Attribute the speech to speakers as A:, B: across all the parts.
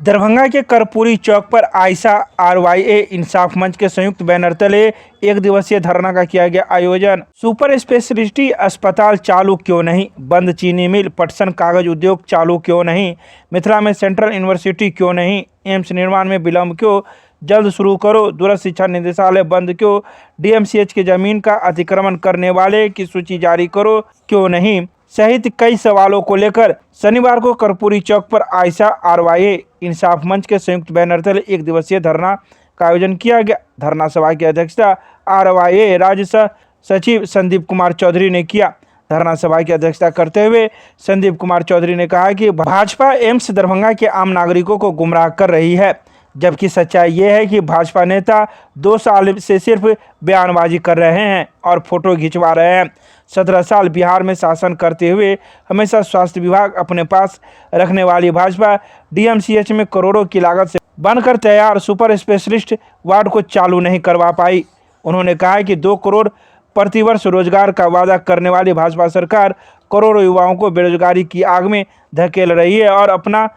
A: दरभंगा के कर्पूरी चौक पर आयशा आरवाईए इंसाफ मंच के संयुक्त बैनर तले एक दिवसीय धरना का किया गया आयोजन। सुपर स्पेशलिटी अस्पताल चालू क्यों नहीं, बंद चीनी मिल, पटसन कागज उद्योग चालू क्यों नहीं, मिथिला में सेंट्रल यूनिवर्सिटी क्यों नहीं, एम्स निर्माण में विलंब क्यों, जल्द शुरू करो, दूरस्थ शिक्षा निदेशालय बंद क्यों, डीएमसीएच की जमीन का अतिक्रमण करने वाले की सूची जारी करो क्यों नहीं, सहित कई सवालों को लेकर शनिवार को कर्पूरी चौक पर आयशा आरवाईए इंसाफ मंच के संयुक्त बैनर तले एक दिवसीय धरना का आयोजन किया गया। धरना सभा की अध्यक्षता आरवाईए राज्य सचिव संदीप कुमार चौधरी ने किया। धरना सभा की अध्यक्षता करते हुए संदीप कुमार चौधरी ने कहा कि भाजपा एम्स दरभंगा के आम नागरिकों को गुमराह कर रही है, जबकि सच्चाई ये है कि भाजपा नेता 2 साल से सिर्फ बयानबाजी कर रहे हैं और फोटो खिंचवा रहे हैं। 17 साल बिहार में शासन करते हुए हमेशा स्वास्थ्य विभाग अपने पास रखने वाली भाजपा डीएमसीएच में करोड़ों की लागत से बनकर तैयार सुपर स्पेशलिस्ट वार्ड को चालू नहीं करवा पाई। उन्होंने कहा कि 2 करोड़ प्रतिवर्ष रोजगार का वादा करने वाली भाजपा सरकार करोड़ों युवाओं को बेरोजगारी की आग में धकेल रही है और अपना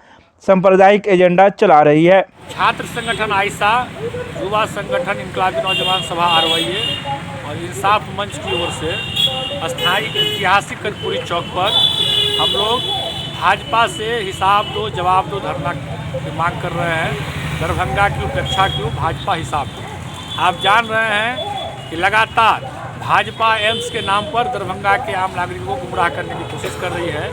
A: सांप्रदायिक एजेंडा चला रही है।
B: छात्र संगठन आयशा, युवा संगठन इनकलाबी नौजवान सभा आरवाईए और इंसाफ मंच की ओर से स्थायी ऐतिहासिक कर्पूरी चौक पर हम लोग भाजपा से हिसाब दो जवाब दो धरना की मांग कर रहे हैं। दरभंगा की उपेक्षा क्यों, भाजपा हिसाब दो। आप जान रहे हैं कि लगातार भाजपा एम्स के नाम पर दरभंगा के आम नागरिकों को गुमराह करने की कोशिश कर रही है,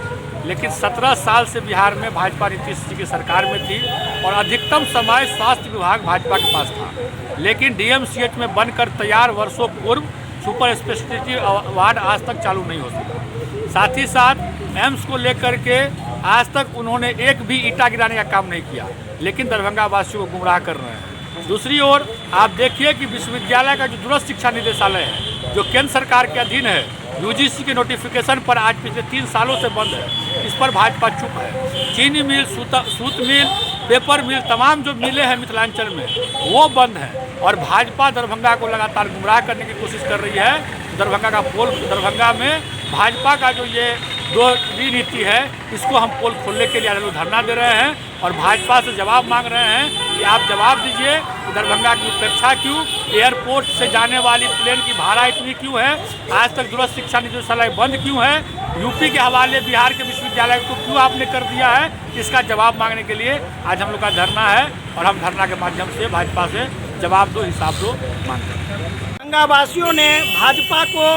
B: लेकिन 17 साल से बिहार में भाजपा नीतीश जी की सरकार में थी और अधिकतम समय स्वास्थ्य विभाग भाजपा के पास था, लेकिन डीएमसीएच में बनकर तैयार वर्षों पूर्व सुपर स्पेशलिटी वार्ड आज तक चालू नहीं हो सका। साथ ही साथ एम्स को लेकर के आज तक उन्होंने एक भी ईंटा गिराने का काम नहीं किया, लेकिन दरभंगा वासियों को गुमराह कर रहे हैं। दूसरी ओर आप देखिए कि विश्वविद्यालय का जो दूरस्थ शिक्षा निदेशालय है, जो केंद्र सरकार के अधीन है, यूजीसी के नोटिफिकेशन पर आज पिछले 3 सालों से बंद है। इस पर भाजपा चुप है। चीनी मिल, सूत मिल, पेपर मिल, तमाम जो मिलें हैं मिथिलांचल में वो बंद है और भाजपा दरभंगा को लगातार गुमराह करने की कोशिश कर रही है। दरभंगा में भाजपा का जो ये 2 नीति है, इसको हम पोल खोलने के लिए आज लोग धरना दे रहे हैं और भाजपा से जवाब मांग रहे हैं कि आप जवाब दीजिए कि दरभंगा की उपेक्षा क्यों, एयरपोर्ट से जाने वाली प्लेन की भाड़ा इतनी क्यों है, आज तक दूरस्थ शिक्षा निदेशालय बंद क्यों है, यूपी के हवाले बिहार के विश्वविद्यालय को क्यों आपने कर दिया है, इसका जवाब मांगने के लिए आज हम लोग का धरना है और हम धरना के माध्यम से भाजपा से जवाब दो हिसाब दो मांगते हैं।
C: दरभंगा वासियों ने भाजपा को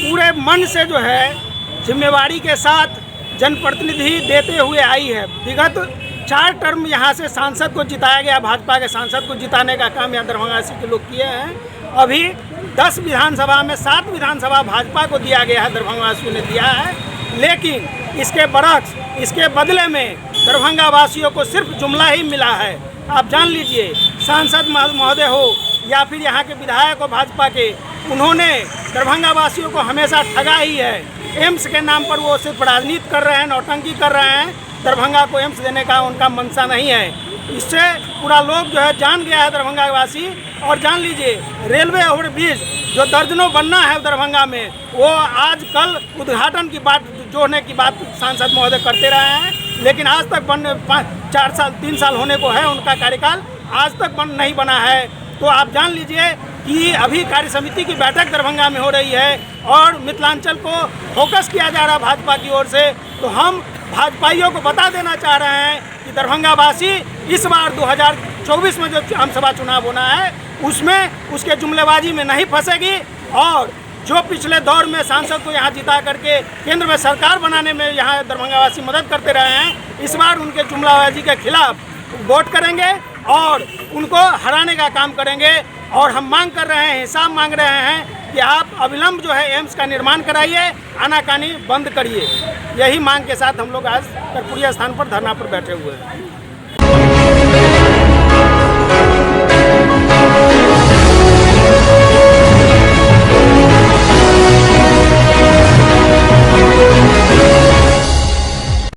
C: पूरे मन से जो है जिम्मेवारी के साथ जनप्रतिनिधि देते हुए आई है। विगत 4 टर्म यहाँ से सांसद को जिताया गया, भाजपा के सांसद को जिताने का काम यहाँ दरभंगासी के लोग किए हैं। अभी 10 विधानसभा में 7 विधानसभा भाजपा को दिया गया है, दरभंगावासियों ने दिया है, लेकिन इसके बरक्स इसके बदले में दरभंगा वासियों को सिर्फ जुमला ही मिला है। आप जान लीजिए, सांसद महोदय हो या फिर यहाँ के विधायक हो भाजपा के, उन्होंने दरभंगा वासियों को हमेशा ठगा ही है। एम्स के नाम पर वो सिर्फ राजनीति कर रहे हैं, नौटंकी कर रहे हैं। दरभंगा को एम्स देने का उनका मंशा नहीं है। इससे पूरा लोग जो है जान गया है दरभंगा वासी। और जान लीजिए, रेलवे ओवरब्रिज जो दर्जनों बनना है दरभंगा में, वो आज कल उद्घाटन की बात जोड़ने की बात सांसद महोदय करते रहे हैं, लेकिन आज तक 3 साल होने को है उनका कार्यकाल, आज तक नहीं बना है। तो आप जान लीजिए कि अभी कार्य समिति की बैठक दरभंगा में हो रही है और मिथिलांचल को फोकस किया जा रहा है भाजपा की ओर से। तो हम भाजपाइयों को बता देना चाह रहे हैं कि दरभंगा वासी इस बार 2024 में जो आमसभा चुनाव होना है, उसमें उसके जुमलेबाजी में नहीं फंसेगी और जो पिछले दौर में सांसद को यहाँ जिता करके केंद्र में सरकार बनाने में यहाँ दरभंगावासी मदद करते रहे हैं, इस बार उनके जुमलाबाजी के खिलाफ वोट करेंगे और उनको हराने का काम करेंगे। और हम मांग कर रहे हैं, हिसाब मांग रहे हैं कि आप अविलंब जो है एम्स का निर्माण कराइए, आनाकानी बंद करिए। यही मांग के साथ हम लोग आज कर्पूरी स्थान पर धरना पर बैठे हुए हैं।